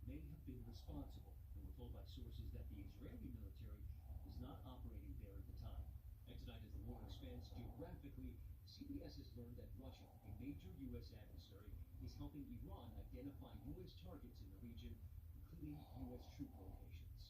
may have been responsible, and we're told by sources that the Israeli military was not operating there at the time. And tonight, as the war expands geographically, CBS has learned that Russia, a major U.S. adversary, is helping Iran identify U.S. targets in the region, including U.S. troop locations.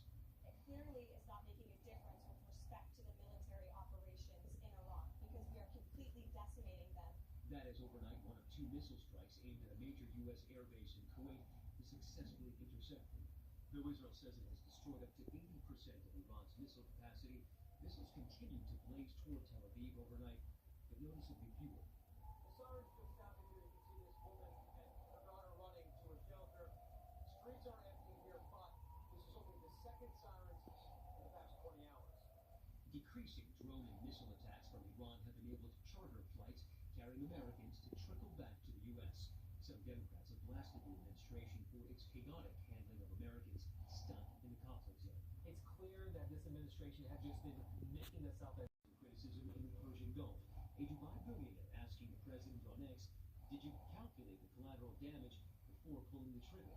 It clearly is not making a difference with respect to the military operations in Iran because we are completely decimating them. That is, overnight, one of two missile strikes aimed at a major U.S. airbase in Kuwait was successfully intercepted. Though Israel says it has destroyed up to 80% of Iran's missile capacity, missiles continue to blaze toward Tel Aviv overnight, but noticeably fewer. The sirens just happened here. You can see this woman and her daughter running to a shelter. Streets are empty here, but this is only the second sirens in the past 20 hours. Decreasing drone and missile attacks from Iran have enabled charter flights carrying Americans to trickle back to the U.S. Some Democrats have blasted the administration for its chaotic handling of Americans stuck in the conflict zone. It's clear that this administration had just been making itself as Criticism in the Persian Gulf. A Dubai billionaire asking the president on X, did you calculate the collateral damage before pulling the trigger?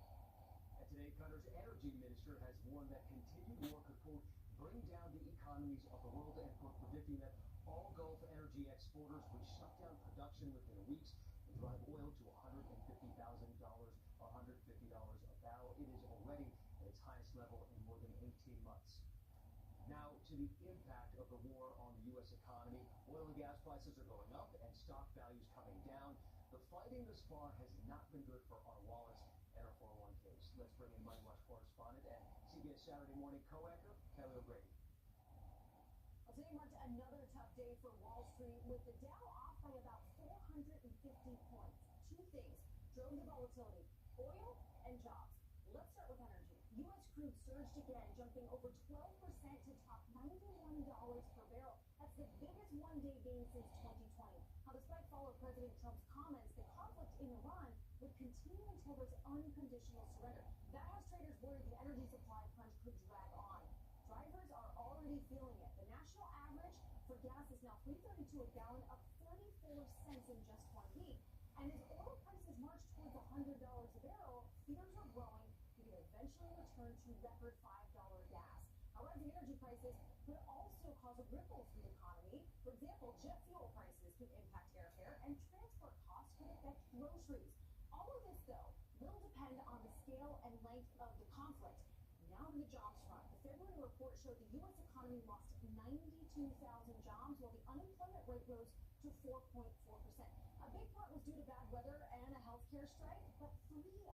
And today, Qatar's energy minister has warned that continued war could, quote, bring down the economies of the world, and quote, predicting that all Gulf energy exporters would shut down production within weeks and drive oil to $150,000 or $150 a barrel. It is already at its highest level in more than 18 months. Now, to the impact of the war on the U.S. economy, oil and gas prices are going up and stock values coming down. The fighting thus far has not been good for our wallets and our 401ks. Let's bring in Money Watch correspondent and CBS Saturday Morning co-anchor, Kelly O'Grady. Well, today marked another tough day for Wall Street, with the Dow off by about 450 points. Two things drove the volatility: oil and jobs. Let's start with energy. U.S. crude surged again, jumping over 12% to top $91 per barrel. That's the biggest one-day gain since 2020. Now, the spike followed President Trump's comments the conflict in Iran would continue until there's unconditional surrender. That has traders worried the energy supply crunch could drag on. Drivers are already feeling it. The national average for gas is now $3.32 a gallon, up 44 cents in just 1 week. And as oil prices march towards $100 a barrel, fears are growing we could eventually return to record $5 gas. Now, rising energy prices could also cause a ripple through the economy. For example, jet fuel prices could impact airfare, and transport costs could affect groceries. All of this, though, will depend on the scale and length of the conflict. Now to the jobs front. The February report showed the U.S. economy lost 92,000 jobs, while the unemployment rate rose to 4.4%. A big part was due to bad weather and a healthcare strike, but 3